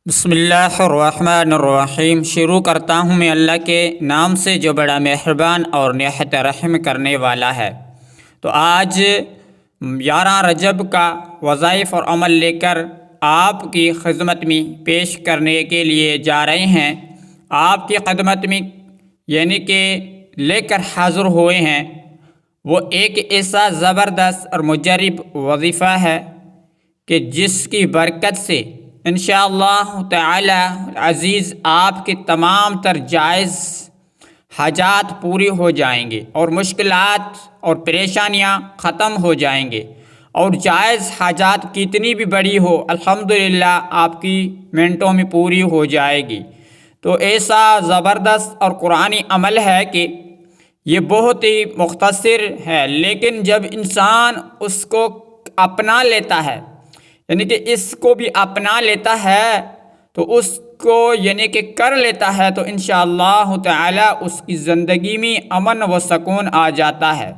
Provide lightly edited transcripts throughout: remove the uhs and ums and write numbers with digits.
بسم اللہ الرحمن الرحیم۔ شروع کرتا ہوں میں اللہ کے نام سے جو بڑا مہربان اور نہایت رحم کرنے والا ہے۔ تو آج 11 رجب کا وظائف اور عمل لے کر آپ کی خدمت میں پیش کرنے کے لیے جا رہے ہیں۔ آپ کی خدمت میں یعنی کہ لے کر حاضر ہوئے ہیں وہ ایک ایسا زبردست اور مجرب وظیفہ ہے کہ جس کی برکت سے انشاءاللہ تعالی عزیز آپ کے تمام تر جائز حاجات پوری ہو جائیں گے اور مشکلات اور پریشانیاں ختم ہو جائیں گے، اور جائز حاجات کتنی بھی بڑی ہو الحمدللہ آپ کی منٹوں میں پوری ہو جائے گی۔ تو ایسا زبردست اور قرآنی عمل ہے کہ یہ بہت ہی مختصر ہے، لیکن جب انسان اس کو اپنا لیتا ہے یعنی کہ اس کو بھی اپنا لیتا ہے تو اس کو یعنی کہ کر لیتا ہے تو انشاءاللہ تعالی اس کی زندگی میں امن و سکون آ جاتا ہے،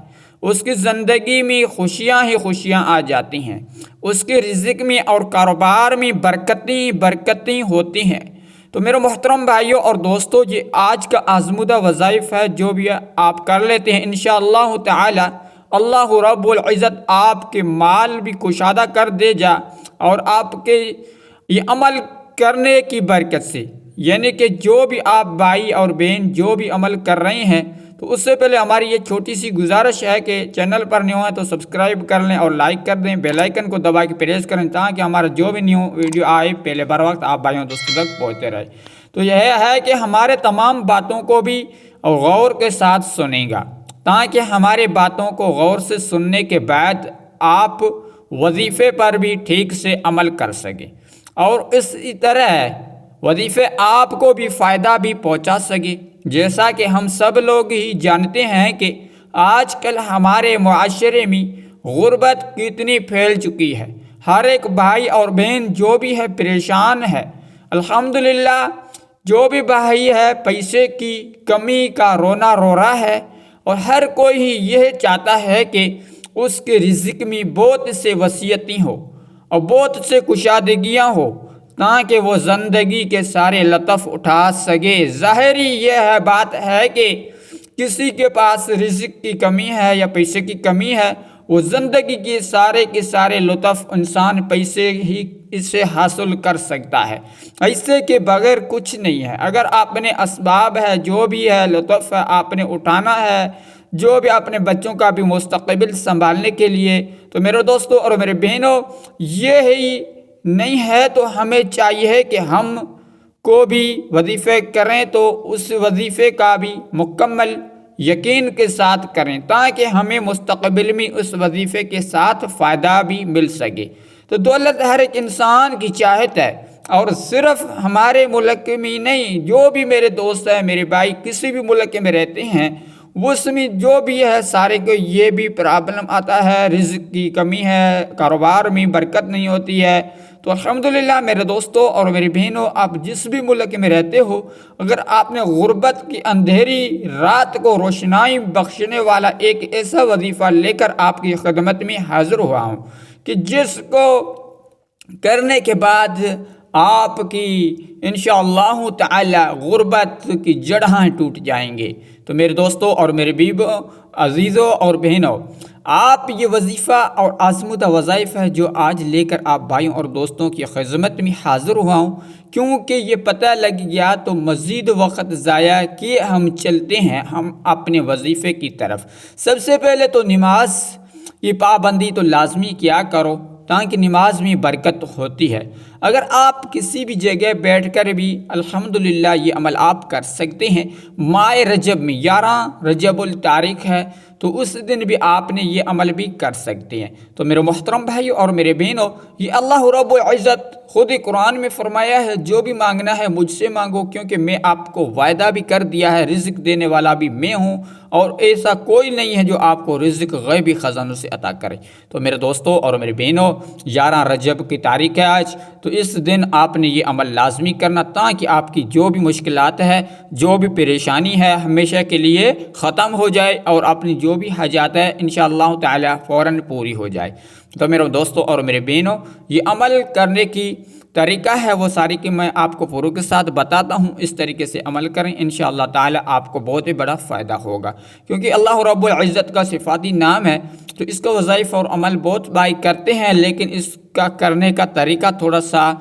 اس کی زندگی میں خوشیاں ہی خوشیاں آ جاتی ہیں، اس کے رزق میں اور کاروبار میں برکتیں ہوتی ہیں۔ تو میرے محترم بھائیوں اور دوستو، یہ آج کا آزمودہ وظائف ہے، جو بھی آپ کر لیتے ہیں انشاءاللہ تعالی اللہ رب العزت آپ کے مال بھی کشادہ کر دے جا، اور آپ کے یہ عمل کرنے کی برکت سے یعنی کہ جو بھی آپ بھائی اور بہن جو بھی عمل کر رہے ہیں، تو اس سے پہلے ہماری یہ چھوٹی سی گزارش ہے کہ چینل پر نیو ہے تو سبسکرائب کر لیں اور لائک کر دیں، بیل آئیکن کو دبا کے پریس کریں تاکہ ہمارا جو بھی نیو ویڈیو آئے پہلے بر وقت آپ بھائیوں دوستوں تک پہنچتے رہے۔ تو یہ ہے کہ ہمارے تمام باتوں کو بھی غور کے ساتھ سنیں گا تاکہ ہماری باتوں کو غور سے سننے کے بعد آپ وظیفے پر بھی ٹھیک سے عمل کر سکیں، اور اسی طرح وظیفے آپ کو بھی فائدہ بھی پہنچا سکے۔ جیسا کہ ہم سب لوگ ہی جانتے ہیں کہ آج کل ہمارے معاشرے میں غربت کتنی پھیل چکی ہے، ہر ایک بھائی اور بہن جو بھی ہے پریشان ہے۔ الحمدللہ جو بھی بھائی ہے پیسے کی کمی کا رونا رو رہا ہے، اور ہر کوئی ہی یہ چاہتا ہے کہ اس کے رزق میں بہت سے وسعتیں ہو اور بہت سے کشادگیاں ہو تاکہ وہ زندگی کے سارے لطف اٹھا سکے۔ ظاہری یہ بات ہے کہ کسی کے پاس رزق کی کمی ہے یا پیسے کی کمی ہے، وہ زندگی کے سارے لطف انسان پیسے ہی اس سے حاصل کر سکتا ہے، ایسے کے بغیر کچھ نہیں ہے۔ اگر آپ نے اسباب ہے جو بھی ہے لطف ہے آپ نے اٹھانا ہے، جو بھی اپنے بچوں کا بھی مستقبل سنبھالنے کے لیے، تو میرے دوستوں اور میرے بہنوں یہ ہی نہیں ہے تو ہمیں چاہیے کہ ہم کو بھی وظیفے کریں تو اس وظیفے کا بھی مکمل یقین کے ساتھ کریں تاکہ ہمیں مستقبل میں اس وظیفے کے ساتھ فائدہ بھی مل سکے۔ تو دولت ہر ایک انسان کی چاہت ہے، اور صرف ہمارے ملک میں نہیں، جو بھی میرے دوست ہیں میرے بھائی کسی بھی ملک میں رہتے ہیں اس میں جو بھی ہے سارے کو یہ بھی پرابلم آتا ہے، رزق کی کمی ہے، کاروبار میں برکت نہیں ہوتی ہے۔ تو الحمدللہ میرے دوستوں اور میری بہنوں، آپ جس بھی ملک میں رہتے ہو، اگر آپ نے غربت کی اندھیری رات کو روشنائی بخشنے والا ایک ایسا وظیفہ لے کر آپ کی خدمت میں حاضر ہوا ہوں کہ جس کو کرنے کے بعد آپ کی انشاءاللہ تعالی غربت کی جڑیں ٹوٹ جائیں گے۔ تو میرے دوستوں اور میرے بیویوں، عزیزوں اور بہنوں، آپ یہ وظیفہ اور آزمودہ وظائف ہے جو آج لے کر آپ بھائیوں اور دوستوں کی خدمت میں حاضر ہوا ہوں، کیونکہ یہ پتہ لگ گیا تو مزید وقت ضائع کیے ہم چلتے ہیں ہم اپنے وظیفے کی طرف۔ سب سے پہلے تو نماز کی پابندی تو لازمی کیا کرو تاکہ نماز میں برکت ہوتی ہے۔ اگر آپ کسی بھی جگہ بیٹھ کر بھی الحمدللہ یہ عمل آپ کر سکتے ہیں، ماہ رجب میں 11 رجب التاریخ ہے تو اس دن بھی آپ نے یہ عمل بھی کر سکتے ہیں۔ تو میرے محترم بھائی اور میرے بہنوں، یہ اللہ رب العزت خود ہی قرآن میں فرمایا ہے جو بھی مانگنا ہے مجھ سے مانگو، کیونکہ میں آپ کو وعدہ بھی کر دیا ہے، رزق دینے والا بھی میں ہوں، اور ایسا کوئی نہیں ہے جو آپ کو رزق غیبی خزانوں سے عطا کرے۔ تو میرے دوستوں اور میرے بہنوں، 11 رجب کی تاریخ ہے آج، تو اس دن آپ نے یہ عمل لازمی کرنا تاکہ آپ کی جو بھی مشکلات ہے، جو بھی پریشانی ہے ہمیشہ کے لیے ختم ہو جائے، اور اپنی جو بھی حاجات ہے انشاءاللہ تعالی فوراً پوری ہو جائے۔ تو میرے دوستوں اور میرے بہنوں، یہ عمل کرنے کی طریقہ ہے وہ ساری کہ میں آپ کو فروغ کے ساتھ بتاتا ہوں، اس طریقے سے عمل کریں، انشاءاللہ تعالی آپ کو بہت ہی بڑا فائدہ ہوگا، کیونکہ اللہ رب العزت کا صفاتی نام ہے تو اس کا وظائف اور عمل بہت بھائی کرتے ہیں، لیکن اس کا کرنے کا طریقہ تھوڑا سا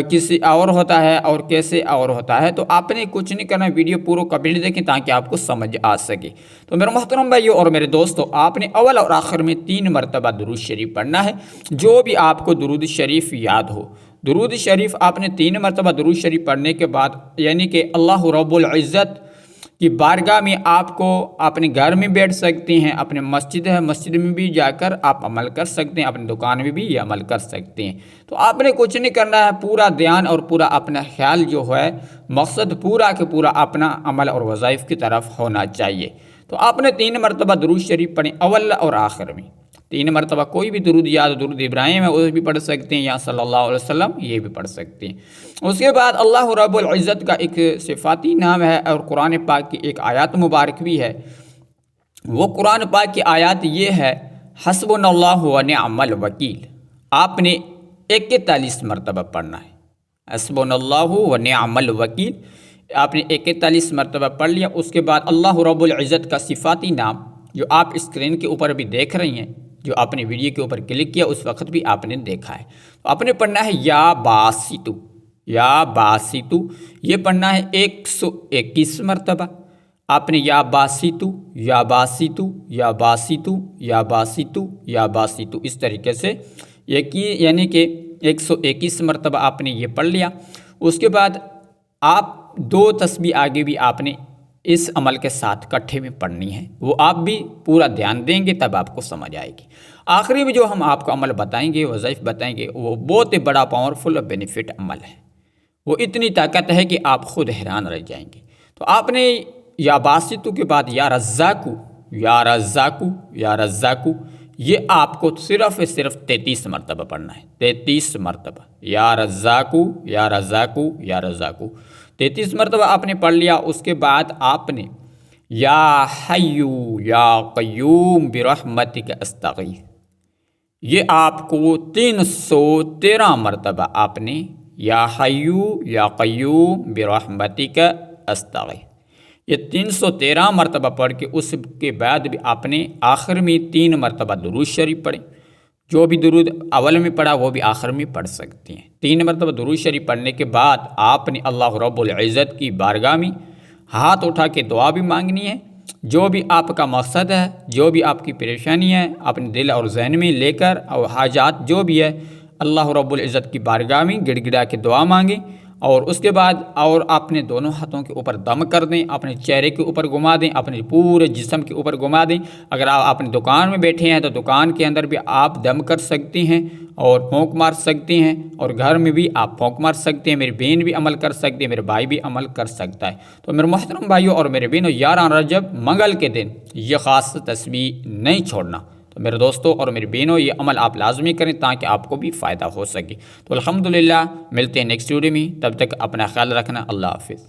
کسی اور ہوتا ہے اور کیسے اور ہوتا ہے۔ تو آپ نے کچھ نہیں کرنا، ویڈیو پورا کمپلیٹ دیکھیں تاکہ آپ کو سمجھ آ سکے۔ تو میرے محترم بھائیو اور میرے دوستو، آپ نے اول اور آخر میں 3 مرتبہ درود شریف پڑھنا ہے، جو بھی آپ کو درود شریف یاد ہو۔ درود شریف آپ نے 3 مرتبہ درود شریف پڑھنے کے بعد، یعنی کہ اللہ رب العزت کی بارگاہ میں آپ کو اپنے گھر میں بیٹھ سکتے ہیں، اپنے مسجد ہے مسجد میں بھی جا کر آپ عمل کر سکتے ہیں، اپنی دکان میں بھی یہ عمل کر سکتے ہیں۔ تو آپ نے کچھ نہیں کرنا ہے، پورا دھیان اور پورا اپنا خیال جو ہے، مقصد پورا کہ پورا اپنا عمل اور وظائف کی طرف ہونا چاہیے۔ تو آپ نے 3 مرتبہ درود شریف پڑھیں، اول اور آخر میں 3 مرتبہ کوئی بھی درود یاد، درود ابراہیم ہے وہ بھی پڑھ سکتے ہیں، یا صلی اللہ علیہ وسلم یہ بھی پڑھ سکتے ہیں۔ اس کے بعد اللہ رب العزت کا ایک صفاتی نام ہے اور قرآن پاک کی ایک آیات مبارک بھی ہے، وہ قرآن پاک کی آیات یہ ہے، حسبنا اللہ و نعم الوکیل۔ آپ نے 41 مرتبہ پڑھنا ہے، حسبنا اللہ و نعم الوکیل آپ نے 41 مرتبہ پڑھ لیا۔ اس کے بعد اللہ رب العزت کا صفاتی نام جو آپ اسکرین کے اوپر بھی دیکھ رہی ہیں، جو آپ نے ویڈیو کے اوپر کلک کیا اس وقت بھی آپ نے دیکھا ہے، تو آپ نے پڑھنا ہے یا باسطو، یا باسطو، یہ پڑھنا ہے 121 مرتبہ۔ آپ نے یا باسطو، یا باسطو، یا باسطو، یا باسطو، یا باسطو، اس طریقے سے یعنی کہ 121 مرتبہ آپ نے یہ پڑھ لیا۔ اس کے بعد آپ 2 تسبیح آگے بھی آپ نے اس عمل کے ساتھ کٹھے میں پڑھنی ہے، وہ آپ بھی پورا دھیان دیں گے تب آپ کو سمجھ آئے گی۔ آخری میں جو ہم آپ کو عمل بتائیں گے، وظائف بتائیں گے، وہ بہت ہی بڑا پاورفل اور بینیفٹ عمل ہے، وہ اتنی طاقت ہے کہ آپ خود حیران رہ جائیں گے۔ تو آپ نے یا باسطو کے بعد یا رزاقو، یا رزاقو، یا رزاقو، یہ آپ کو صرف 33 مرتبہ پڑھنا ہے، 33 مرتبہ، یا رزاقو، یا رزاقو، یا رزاقو، 33 مرتبہ آپ نے پڑھ لیا۔ اس کے بعد آپ نے یا حیو یا قیوم برحمتک استغیث، یہ آپ کو 313 مرتبہ آپ نے یا حیو یا قیوم برحمتک استغیث، یہ 313 مرتبہ پڑھ کے اس کے بعد بھی آپ نے آخر میں 3 مرتبہ درود شریف پڑھیں۔ جو بھی درود اول میں پڑھا وہ بھی آخر میں پڑھ سکتے ہیں۔ 3 مرتبہ درود شریف پڑھنے کے بعد آپ نے اللہ رب العزت کی بارگاہ میں ہاتھ اٹھا کے دعا بھی مانگنی ہے، جو بھی آپ کا مقصد ہے، جو بھی آپ کی پریشانی ہے، اپنے دل اور ذہن میں لے کر، اور حاجات جو بھی ہے اللہ رب العزت کی بارگاہ میں گڑ گڑا کے دعا مانگیں، اور اس کے بعد اور اپنے دونوں ہاتھوں کے اوپر دم کر دیں، اپنے چہرے کے اوپر گھما دیں، اپنے پورے جسم کے اوپر گھما دیں۔ اگر آپ اپنی دکان میں بیٹھے ہیں تو دکان کے اندر بھی آپ دم کر سکتے ہیں اور پھونک مار سکتے ہیں، اور گھر میں بھی آپ پھونک مار سکتے ہیں، میری بہن بھی عمل کر سکتے ہیں، میرے بھائی بھی عمل کر سکتا ہے۔ تو میرے محترم بھائیوں اور میرے بہنوں، 11 رجب منگل کے دن یہ خاص تسبیح نہیں چھوڑنا۔ تو میرے دوستوں اور میری بہنوں، یہ عمل آپ لازمی کریں تاکہ آپ کو بھی فائدہ ہو سکے۔ تو الحمدللہ ملتے ہیں نیکسٹ ویڈیو میں، تب تک اپنا خیال رکھنا، اللہ حافظ۔